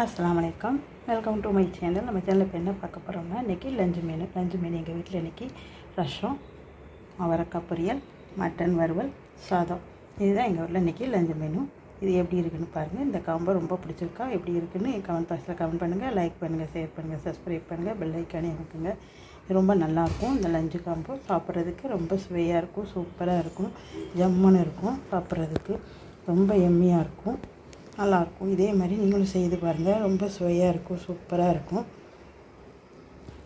அஸ்ஸலாமு அலைக்கும். Welcome to my channel. நம்ம சேனலில் இப்போ என்ன பார்க்க போகிறோம்னா, இன்றைக்கி லஞ்சு மெனு எங்கள் வீட்டில் இன்றைக்கி ரசம், அவரைக்காய் பொரியல், மட்டன் வறுவல், சாதம். இதுதான் எங்கள் வீட்டில் இன்றைக்கி லஞ்சு மெனு. இது எப்படி இருக்குன்னு பாருங்கள். இந்த காம்போ ரொம்ப பிடிச்சிருக்கா, எப்படி இருக்குன்னு கமெண்ட் பாக்ஸில் கமெண்ட் பண்ணுங்கள். லைக் பண்ணுங்கள், ஷேர் பண்ணுங்கள், சப்ஸ்கிரைப் பண்ணுங்கள், பெல் ஐக்கானே இருக்குங்க. இது ரொம்ப நல்லாயிருக்கும். இந்த லஞ்சு காம்போ சாப்பிட்றதுக்கு ரொம்ப சுவையாக இருக்கும், சூப்பராக இருக்கும், ஜம்முன்னு இருக்கும். சாப்பிட்றதுக்கு ரொம்ப எம்மியாக இருக்கும், நல்லாயிருக்கும். இதே மாதிரி நீங்களும் செய்து பாருங்கள். ரொம்ப சுவையாக இருக்கும், சூப்பராக இருக்கும்.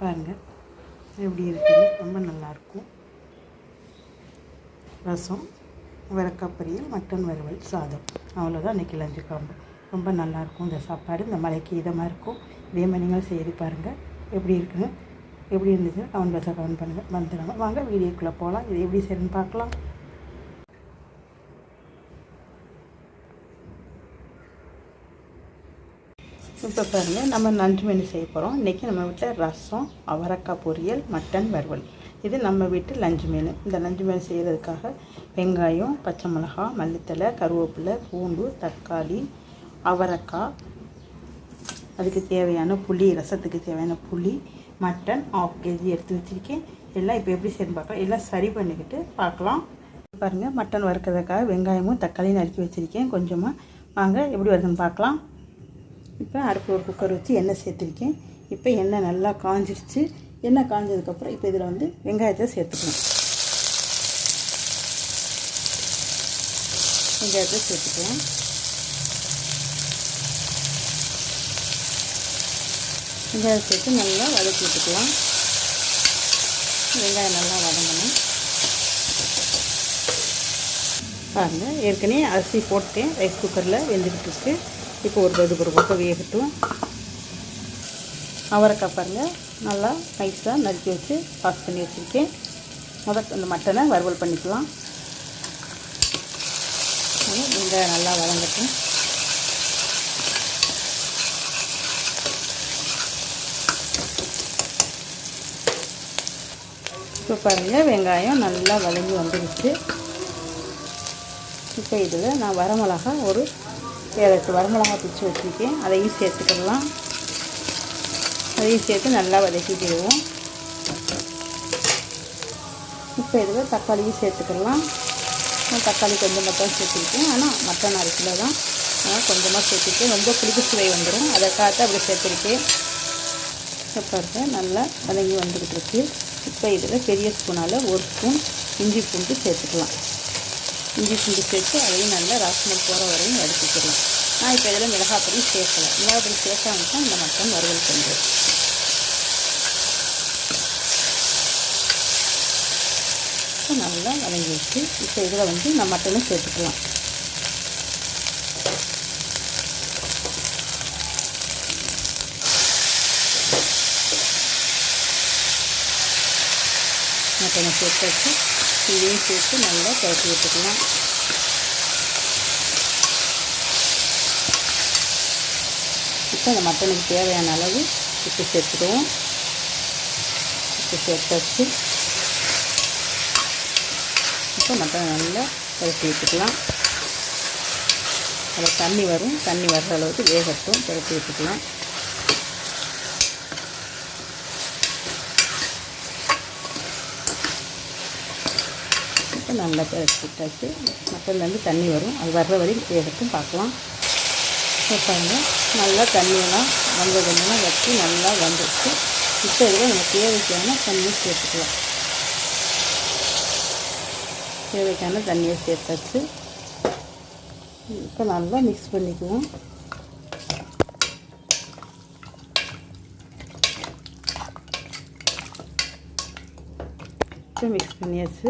பாருங்கள் எப்படி இருக்குது, ரொம்ப நல்லாயிருக்கும். ரசம், அவரைக்காய் பொரியல், மட்டன் வறுவல், சாதம், அவ்வளோதான் இன்றைக்கி லஞ்சு காம்போ. ரொம்ப நல்லாயிருக்கும் இந்த சாப்பாடு. இந்த மலைக்கு இதமாக இருக்கும். இதே மாதிரி நீங்களும் செய்து பாருங்கள். எப்படி இருக்குன்னு, எப்படி இருந்துச்சுன்னா கமெண்ட் பாக்ஸில் கமெண்ட் பண்ணுங்கள். வந்துடுங்க, வாங்க வீடியோக்குள்ளே போகலாம். இது எப்படி செய்யணும்னு பார்க்கலாம். இப்போ பாருங்கள், நம்ம லஞ்சு மெனு செய்ய போகிறோம். இன்றைக்கி நம்ம வீட்டில் ரசம், அவரைக்காய் பொரியல், மட்டன் வறுவல். இது நம்ம வீட்டு லஞ்சு மெனு. இந்த லஞ்சு மெனு செய்கிறதுக்காக வெங்காயம், பச்சை மிளகாய், மல்லித்தலை, கருவேப்பிலை, பூண்டு, தக்காளி, அவரைக்காய், அதுக்கு தேவையான புளி, ரசத்துக்கு தேவையான புளி, மட்டன் 1/2 kg எடுத்து வச்சுருக்கேன். எல்லாம் இப்போ எப்படி செய்யணும் பார்க்கலாம். எல்லாம் சரி பண்ணிக்கிட்டு பார்க்கலாம். பாருங்கள், மட்டன் வறுக்கிறதுக்காக வெங்காயமும் தக்காளியும் நறுக்கி வச்சுருக்கேன் கொஞ்சமாக. வாங்க எப்படி வருதுன்னு பார்க்கலாம். இப்போ அடுப்பு ஒரு குக்கர் வச்சு எண்ணெய் சேர்த்துருக்கேன். இப்போ எண்ணெய் நல்லா காஞ்சிடுச்சு. எண்ணெய் காஞ்சதுக்கப்புறம் இப்போ இதில் வெங்காயத்தை சேர்த்துக்கலாம். வெங்காயத்தை சேர்த்துக்கலாம். வெங்காயம் சேர்த்து நல்லா வதக்கி விட்டுக்கலாம். வெங்காயம் நல்லா வதங்கணும். பாருங்கள், ஏற்கனவே அரிசி போட்டேன், ரைஸ் குக்கரில் வெந்துக்கிட்டு இருக்கு. இப்போ ஒரு பக்கம் வேகட்டும். அவரைக்காய் பாருங்கள், நல்லா நைஸாக நறுக்கி வச்சு வாஷ் பண்ணி வச்சுருக்கேன். இந்த மட்டனை வறுவல் பண்ணிக்கலாம். வெங்காயம் நல்லா வதங்கட்டும். இப்போ பாருங்கள், வெங்காயம் நல்லா வதங்கி வந்துடுச்சு. இப்போ இதில் நான் வரமிளகா ஒரு 7-8 வரமிளகா பிச்சு வச்சுருக்கேன். அதையும் சேர்த்துக்கலாம். அதையும் சேர்த்து நல்லா வதக்கிக்கிடுவோம். இப்போ இதில் தக்காளியும் சேர்த்துக்கலாம். தக்காளி கொஞ்சம் மட்டும் சேர்த்துருக்கேன், ஆனால் மட்டன் 1/2 கிலோ தான், ஆனால் கொஞ்சமாக சேர்த்துருக்கேன். ரொம்ப புளிப்பு சுவை வந்துடும், அதற்காக அப்படி சேர்த்துருக்கேன். பாருங்க, நல்லா வதங்கி வந்துக்கிட்டு இருக்கு. இப்போ இதில் பெரிய ஸ்பூனால் 1 ஸ்பூன் இஞ்சி பூண்டு சேர்த்துக்கலாம். இஞ்சி பூண்டு சேர்த்து அதையும் நல்லா ராஸ்மல் போகிற வரையும் வதக்கிக்கலாம். நான் இப்போ இதில் மிளகாப்பொடி சேர்க்கலை. மிளகாப்பொடி சேர்க்காம தான் இந்த மட்டன் வறுவல் பண்ணுறேன். இப்போ நல்லா வதங்கி வச்சு இப்போ இதில் நான் மட்டனும் சேர்த்துக்கலாம். மட்டனை சேர்த்து வச்சு இதையும் சேர்த்து நல்லா கலக்கி விட்டுக்கலாம். இப்போ இந்த மட்டனுக்கு தேவையான அளவு உப்பு சேர்த்துடுவோம். உப்பு சேர்த்தாச்சு. இப்போ மட்டனை நல்லா கலக்கி விட்டுக்கலாம். அதில் தண்ணி வரும், தண்ணி வர்ற அளவுக்கு வேகட்டும், கலக்கி விட்டுக்கலாம். இப்போ நல்லா கலக்கி விட்டாச்சு. மட்டன்லேருந்து தண்ணி வரும், அது வர்ற வரையும் வேகட்டும், பார்க்கலாம். பாருங்கள், நல்லா தண்ணியெல்லாம் தண்ணியெல்லாம் வச்சு நல்லா வந்துடுச்சு. இப்போ இதில் நம்ம தேவைக்கான தண்ணியை சேர்த்துக்கலாம். தேவைக்கான தண்ணியை சேர்த்தாச்சு. இப்போ நல்லா மிக்ஸ் பண்ணிக்குவோம். இப்போ மிக்ஸ் பண்ணியாச்சு.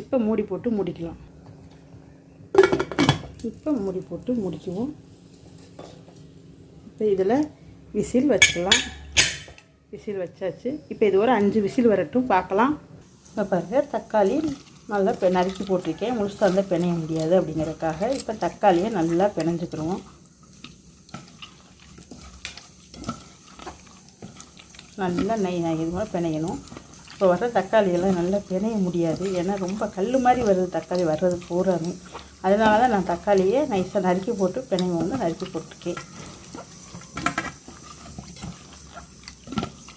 இப்போ மூடி போட்டு மூடிக்கலாம். இப்போ மூடி போட்டு முடிக்குவோம். இப்போ இதில் விசில் வச்சுக்கலாம். விசில் வச்சாச்சு. இப்போ இது ஒரு 5 விசில் வரட்டும், பார்க்கலாம். இப்போ பாருங்கள், தக்காளி நல்லா நறுக்கி போட்டிருக்கேன். முழுசாக இருந்தால் பிணைய முடியாது அப்படிங்கிறதுக்காக இப்போ தக்காளியை நல்லா பிணைஞ்சிக்கிடுவோம். நல்லா இது மாதிரி பிணையணும். இப்போ வர்ற தக்காளியெல்லாம் நல்லா பிணைய முடியாது, ஏன்னா ரொம்ப கல் மாதிரி வருது தக்காளி வர்றது பூராமே. அதனால தான் நான் தக்காளியை நைஸாக நறுக்கி போட்டு பிணைய நறுக்கி போட்டிருக்கேன்.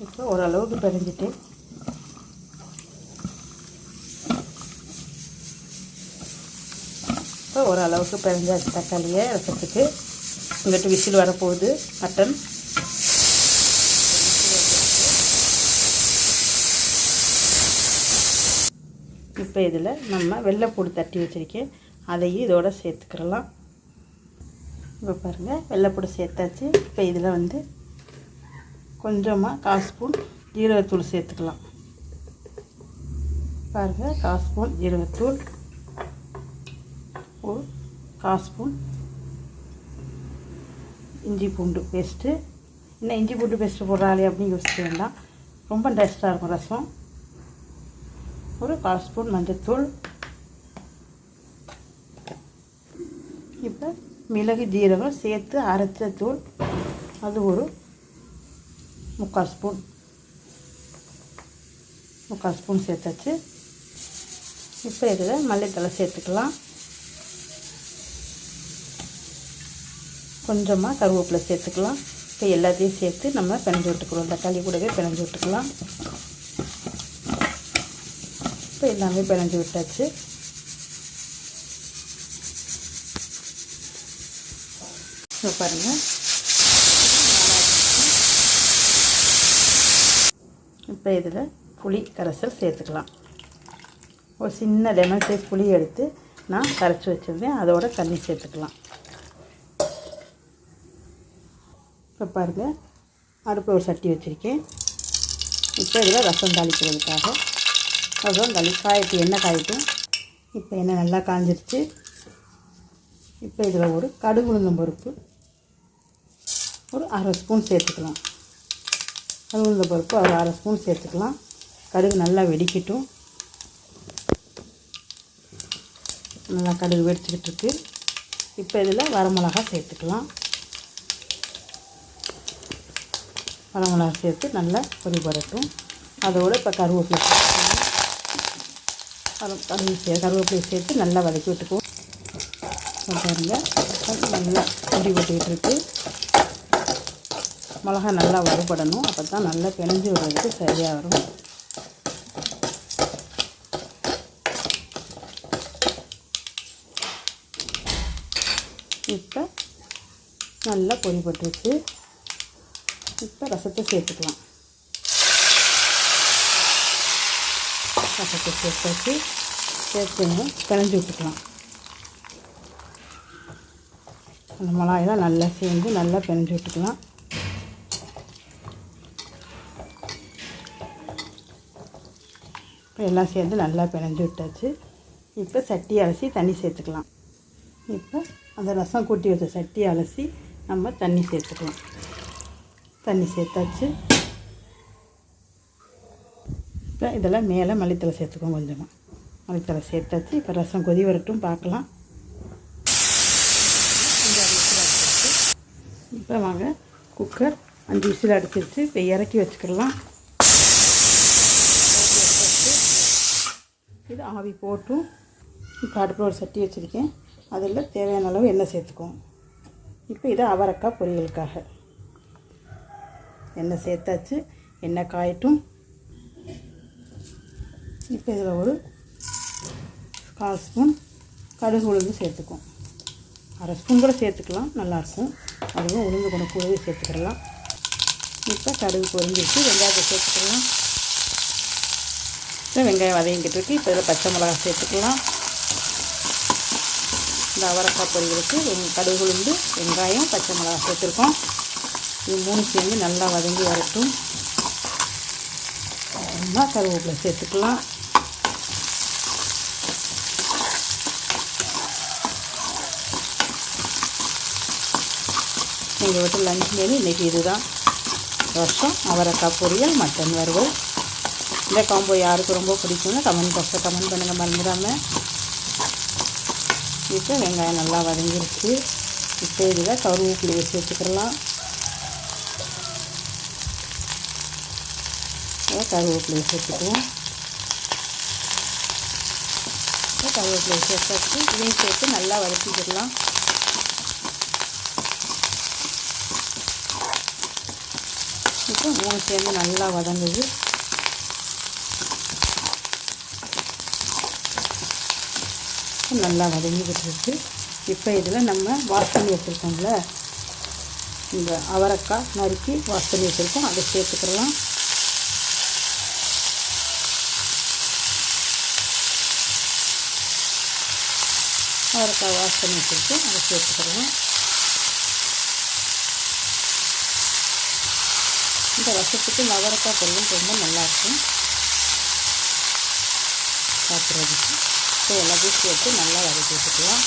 இப்போ ஓரளவுக்கு பிணைஞ்சிட்டு இப்போ ஓரளவுக்கு பிணைஞ்சாச்சு தக்காளியை ரசத்துக்கு. இங்கிட்டு விசில் வரப்போகுது மட்டன். இப்போ இதில் நம்ம வெள்ளைப்பூடு தட்டி வச்சுருக்கேன், அதையும் இதோடு சேர்த்துக்கிறலாம். இப்போ பாருங்கள் வெள்ளைப்பூடு சேர்த்தாச்சு. இப்போ இதில் வந்து கொஞ்சமாக 1/4 ஸ்பூன் ஜீரகத்தூள் சேர்த்துக்கலாம். பாருங்கள் 1/4 ஸ்பூன் ஜீரகத்தூள், ஒரு 1/4 ஸ்பூன் இஞ்சி பூண்டு பேஸ்ட்டு. இன்னும் இஞ்சி பூண்டு பேஸ்ட்டு போடுறாளே அப்படின்னு யோசிக்க வேண்டாம், ரொம்ப டேஸ்ட்டாக இருக்கும் ரசம். ஒரு 1/4 ஸ்பூன் மஞ்சத்தூள். இப்போ மிளகு ஜீரகம் சேர்த்து அரைச்ச தூள், அது ஒரு 3/4 ஸ்பூன். 3/4 ஸ்பூன் சேர்த்தாச்சு. இப்போ இதில் மல்லித்தழை சேர்த்துக்கலாம். கொஞ்சமாக கருவேப்பிலை சேர்த்துக்கலாம். இப்போ எல்லாத்தையும் சேர்த்து நம்ம பிணைஞ்சு விட்டுக்கிறோம். தக்காளி கூடவே பிணைஞ்சு விட்டுக்கலாம். இப்போ எல்லாமே பிணைஞ்சு விட்டாச்சு. இப்போ பாருங்கள், இப்போ இதில் புளி கரைசல் சேர்த்துக்கலாம். ஒரு சின்ன லெமன் சைஸ் புளி எடுத்து நான் கரைச்சி வச்சுருந்தேன், அதோட தண்ணி சேர்த்துக்கலாம். இப்போ பாருங்கள், அடுப்பில் ஒரு சட்டி வச்சுருக்கேன். இப்போ இதில் ரசம் தாளிக்கிறதுக்காக ரசம் காயட்டு, எண்ணெய் காயட்டும். இப்போ எண்ணெய் நல்லா காஞ்சிருச்சு. இப்போ இதில் ஒரு கடுகு உளுந்தம் பருப்பு ஒரு 1/2 ஸ்பூன் சேர்த்துக்கலாம். கடுகு உளுந்தம் பருப்பு ஒரு 1/2 ஸ்பூன் சேர்த்துக்கலாம். கடுகு நல்லா வெடிக்கட்டும். நல்லா கடுகு வெடிச்சுக்கிட்டு இருக்கு. இப்போ இதில் வரமிளகா சேர்த்துக்கலாம். வரமிளகா சேர்த்து நல்லா பொரி பரட்டும். அதோடு இப்போ கருவேப்பிலை கருவேப்பிலை சேர்த்து நல்லா வதக்கி விட்டுக்குவோம். பாருங்கள், நல்லா பொடி போட்டுக்கிட்டு இருக்கு. மிளகா நல்லா வறுபடணும், அப்போ தான் நல்லா பிணைஞ்சு விடுறதுக்கு சரியாக வரும். இப்போ நல்லா பொடி போட்டுருச்சு. இப்போ ரசத்தை சேர்த்துக்கலாம். ரசத்தை சேர்த்தாச்சு. சேர்த்துங்க பிணைஞ்சு விட்டுக்கலாம். அந்த மிளகாயெல்லாம் நல்லா சேர்ந்து நல்லா பிணைஞ்சு விட்டுக்கலாம். இப்போ எல்லாம் சேர்ந்து நல்லா பிணைஞ்சு விட்டாச்சு. இப்போ சட்டி அலசி தண்ணி சேர்த்துக்கலாம். இப்போ அந்த ரசம் கூட்டி வச்ச சட்டி அலசி நம்ம தண்ணி சேர்த்துக்கலாம். தண்ணி சேர்த்தாச்சு. இப்போ இதெல்லாம் மேலே மல்லித்தழை சேர்த்துக்கோங்க. கொஞ்சமாக மல்லித்தழை சேர்த்தாச்சு. இப்போ ரசம் கொதி வரட்டும், பார்க்கலாம். இப்போ வாங்க, குக்கர் 5 விசில் அடிச்சிருச்சு. இப்போ இறக்கி வச்சுக்கலாம். இது ஆவி போட்டும். இப்போ அடுப்பில் ஒரு சட்டி வச்சுருக்கேன், அதில் தேவையான அளவு எண்ணெய் சேர்த்துக்குவோம். இப்போ இது அவரைக்காய் பொரியலுக்காக எண்ணெய் சேர்த்தாச்சு. எண்ணெய் காயட்டும். இப்போ இதில் ஒரு 1/4 ஸ்பூன் கடுகு உளுந்து சேர்த்துக்குவோம். 1/2 ஸ்பூன் கூட சேர்த்துக்கலாம், நல்லாயிருக்கும். அதுவும் உளுந்து கூட கூடவே சேர்த்துக்கலாம். இப்போ கடுகு பொரிஞ்சிச்சு. வெங்காயத்தை சேர்த்துக்கலாம். இப்போ வெங்காயம் வதங்கிட்டு இருக்கு. இப்போ இதில் பச்சை மிளகா சேர்த்துக்கலாம். இந்த அவரைக்காய் பொரியலுக்கு கடுகு உளுந்து வெங்காயம் பச்சை மிளகா சேர்த்துருக்கோம். இது 3 சேர்ந்து நல்லா வதங்கி வரட்டும். அப்புறமா கருவேப்பிலை சேர்த்துக்கலாம். எங்கள் வீட்டு லஞ்ச் மெனு இன்றைக்கி இதுதான். ரசம், அவரைக்காய் பொரியல், மட்டன் வறுவல். இந்த காம்போ யாருக்கு ரொம்ப பிடிக்கும்னு கமெண்ட் பாக்ஸில் கமெண்ட் பண்ணுங்கள் மறந்துடாமல். இப்போ வெங்காயம் நல்லா வதங்கிருச்சு. இப்போ இதில் கருவேப்பிலையை சேர்த்துக்கலாம். கருவேப்பிலையை சேர்த்துக்குவோம். கருவேப்பிலையை சேர்த்தாச்சு. இதையும் சேர்த்து நல்லா வதக்கிக்கலாம். இப்போ இப்போ 3 சேர்ந்து நல்லா வதங்குது. நல்லா வதங்கிக்கிட்டு இருக்குது. இப்போ இதில் நம்ம வாஷ் பண்ணி வச்சுருக்கோம்ல, இந்த அவரைக்காய் நறுக்கி வாஷ் பண்ணி வச்சுருக்கோம், அதை சேர்த்துக்கலாம். அவரைக்காய் வாஷ் பண்ணி வச்சுருக்கோம், அதை சேர்த்துக்கலாம். இந்த ரசத்துக்கு இந்த அவரைக்காய் பொரியல் ரொம்ப நல்லாயிருக்கும் சாப்பிட்றதுக்கு. இப்போ எல்லாத்தையும் சேர்த்து நல்லா வதக்கி வச்சுக்கலாம்.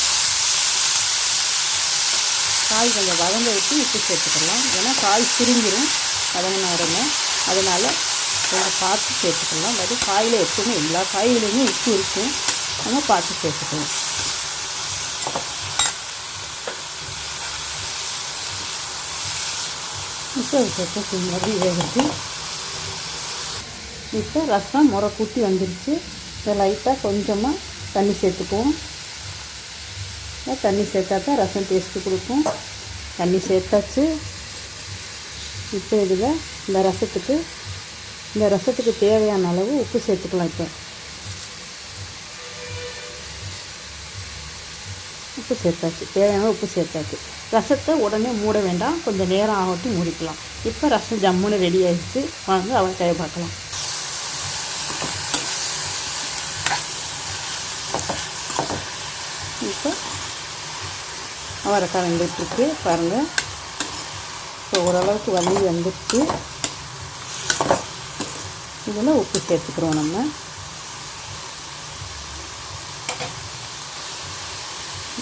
காய் கொஞ்சம் வதங்க வச்சு உப்பு சேர்த்துக்கலாம். ஏன்னா காய் சுருங்கிடும் வதங்கின உடனே, அதனால் கொஞ்சம் பார்த்து சேர்த்துக்கலாம். அதாவது காயில் எப்பவுமே எல்லா காயிலையுமே உப்பு இருக்கும், நம்ம பார்த்து சேர்த்துக்கலாம். இப்போ சேர்த்து மாதிரி வேகுது. இப்போ ரசம் முறை கூட்டி வந்துருச்சு. இதை லைட்டாக கொஞ்சமாக தண்ணி சேர்த்துக்குவோம். தண்ணி சேர்த்தா தான் ரசம் டேஸ்ட்டு கொடுக்கும். தண்ணி சேர்த்தாச்சு. இப்போ இதில் இந்த ரசத்துக்கு தேவையான அளவு உப்பு சேர்த்துக்கலாம். இப்போ உப்பு சேர்த்தாச்சு, தேவையான உப்பு சேர்த்தாச்சு. ரசத்தை உடனே மூட வேண்டாம், கொஞ்சம் நேரம் ஆகட்டும், மூடிக்கலாம். இப்போ ரசம் ஜம்முன்னு ரெடி ஆகிடுச்சு. வாங்க அவரைக்காயை பார்க்கலாம். இப்போ அவரைக்காய் வெந்துட்டுருக்கு பாருங்கள். இப்போ ஓரளவுக்கு வதங்கி வந்துடுச்சு. இதில் உப்பு சேர்த்துக்கிறோம். நம்ம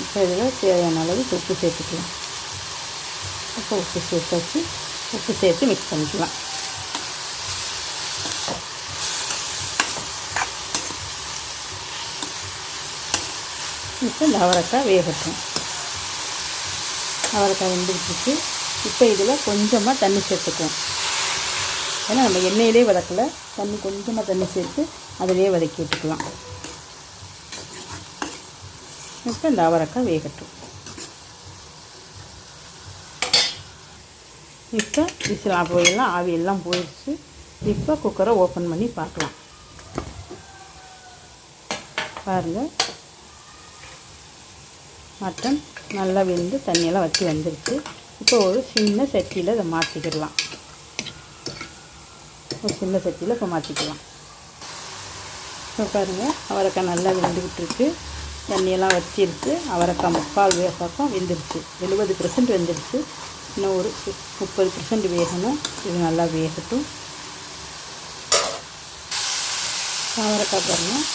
இப்போ இதில் தேவையான அளவுக்கு உப்பு சேர்த்துக்கலாம். இப்போ உப்பு சேர்த்தாச்சு. உப்பு சேர்த்து மிக்ஸ் பண்ணிக்கலாம். இப்போ இந்த அவரைக்காய் வேகட்டும். அவரைக்காய் வெந்துடுச்சு. இப்போ இதில் கொஞ்சமாக தண்ணி சேர்த்துக்குவோம். ஏன்னா நம்ம எண்ணெயிலே வதக்கலை, கொஞ்சமாக தண்ணி சேர்த்து அதிலே வதக்கி விட்டுக்கலாம். இப்போ இந்த அவரைக்காய் வேகட்டும். இப்போ விசில் ஆவியெல்லாம் போயிடுச்சு. இப்போ குக்கரை ஓப்பன் பண்ணி பார்க்கலாம். பாருங்கள், மட்டன் நல்லா வெந்து தண்ணியெல்லாம் வற்றி வந்துடுச்சு. இப்போ ஒரு சின்ன சட்டியில் இதை மாற்றிக்கிடலாம். ஒரு சின்ன சட்டியில் இப்போ மாற்றிக்கலாம். இப்போ பாருங்கள், அவரைக்காய் நல்லா வெந்துக்கிட்டுருக்கு. தண்ணியெல்லாம் வச்சிருச்சு. அவரைக்காய் 3/4 பக்கம் வெந்துடுச்சு. 70% வெந்துடுச்சு. இன்னும் ஒரு 30% வேகணும். இது நல்லா வேகட்டும். அவரைக்காய் பாருங்கள்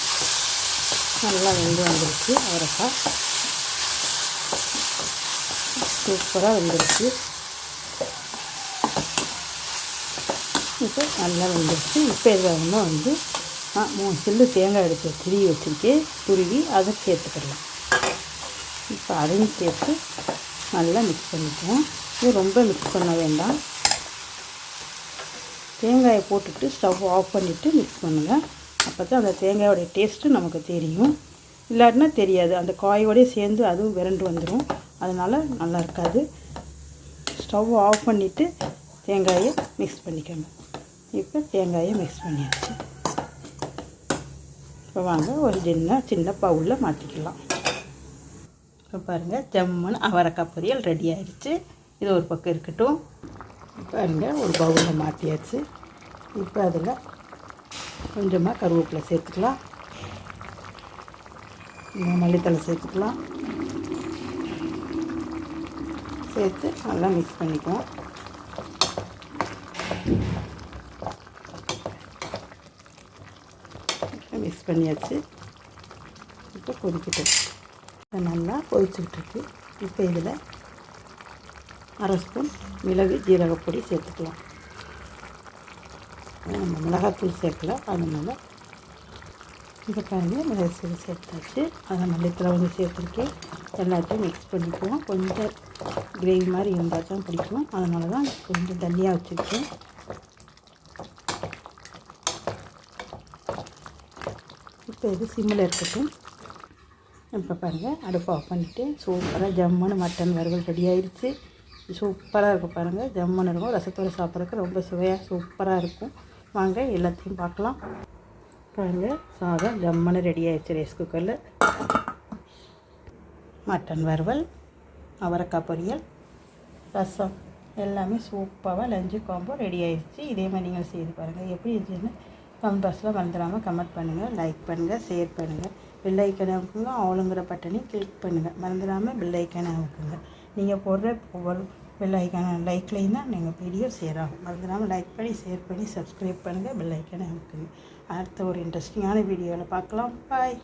நல்லா வெந்து வந்துடுச்சு. அவரைக்காய் சூப்பராக வெந்துடுச்சு. இப்போ நல்லா வெந்துடுச்சு. இப்போ இது வந்து 3 சில்லு தேங்காய் எடுத்து துருவி அதை சேர்த்துக்கலாம். இப்போ அதையும் சேர்த்து நல்லா மிக்ஸ் பண்ணிக்குவோம். இது ரொம்ப மிக்ஸ் பண்ண வேண்டாம். தேங்காயை போட்டுட்டு ஸ்டவ் ஆஃப் பண்ணிவிட்டு மிக்ஸ் பண்ணுங்கள். அப்போ தான் அந்த தேங்காயோடைய டேஸ்ட்டு நமக்கு தெரியும். இல்லாட்டினா தெரியாது. அந்த காயோடய சேர்ந்து அதுவும் விரண்டு வந்துடும். அதனால் நல்லா இருக்காது. ஸ்டவ் ஆஃப் பண்ணிவிட்டு தேங்காயை மிக்ஸ் பண்ணிக்கணும். இப்போ தேங்காயை மிக்ஸ் பண்ணியாச்சு. இப்போ வாங்க ஒரு சின்ன பவுலில் மாற்றிக்கலாம். இப்போ பாருங்கள், ஜம்முன்னு அவரைக்காய் பொரியல் ரெடி ஆகிடுச்சு. இது ஒரு பக்கம் இருக்கட்டும். பாருங்கள், ஒரு பவுலில் மாற்றியாச்சு. இப்போ அதில் கொஞ்சமாக கருவேப்பிலை சேர்த்துக்கலாம். மல்லித்தலை சேர்த்துக்கலாம். சேர்த்து நல்லா மிக்ஸ் பண்ணிக்குவோம். மிக்ஸ் பண்ணியாச்சு. இப்போ கொதிக்கிட்டு நல்லா கொதிச்சுக்கிட்டுருக்கு. இப்போ இதில் 1/2 ஸ்பூன் மிளகு ஜீரகப்பொடி சேர்த்துக்கலாம். நம்ம மிளகாத்தூள் சேர்க்கல, அதனால் இப்போ பாருங்கள் மிளகு சேர்த்தாச்சு. அதை மல்லித்தலை வந்து சேர்த்துருக்கேன். எல்லாத்தையும் மிக்ஸ் பண்ணிக்குவோம். கொஞ்சம் கிரேவி மாதிரி இருந்தால் தான் பிடிக்கும், அதனால தான் கொஞ்சம் தண்ணியாக வச்சுருக்கேன். இப்போ இது சிம்மில் இருக்கட்டும். இப்போ பாருங்கள், அடுப்பை ஆஃப் பண்ணிவிட்டு சூப்பராக ஜம்முன்னு மட்டன் வறுவல் ரெடி ஆயிடுச்சு. சூப்பராக இருக்கும் பாருங்கள், ஜம்முன்னு இருக்கும். ரசத்தோடு சாப்பிட்றதுக்கு ரொம்ப சுவையாக சூப்பராக இருக்கும். வாங்க எல்லாத்தையும் பார்க்கலாம். பாருங்கள், சாதம் ஜம்முன்னு ரெடி ஆகிடுச்சு ரைஸ் குக்கரில். மட்டன் வறுவல், அவரைக்காய் பொரியல், ரசம் எல்லாமே சூப்பராக லஞ்சு காம்போ ரெடி ஆகிடுச்சு. இதே மாதிரி நீங்கள் செய்து பாருங்கள். எப்படி இருந்துச்சுன்னு கமெண்ட் பாக்ஸில் மறந்துடாமல் கமெண்ட் பண்ணுங்கள், லைக் பண்ணுங்கள், ஷேர் பண்ணுங்கள். பெல் ஐக்கனை அமுக்குங்க, ஆளுங்கிற பட்டனை கிளிக் பண்ணுங்கள். மறந்துடாமல் பெல் ஐக்கனை அமுக்குங்க. நீங்கள் போடுற ஒவ்வொரு பெல் ஐக்கான லைக்லையும் தான் நீங்கள் வீடியோ ஷேர் ஆகும். மறந்துடாமல் லைக் பண்ணி ஷேர் பண்ணி சப்ஸ்கிரைப் பண்ணுங்கள், பெல் ஐக்கனை அமுக்குங்க. அடுத்த ஒரு இன்ட்ரெஸ்டிங்கான வீடியோவில் பார்க்கலாம். பாய்.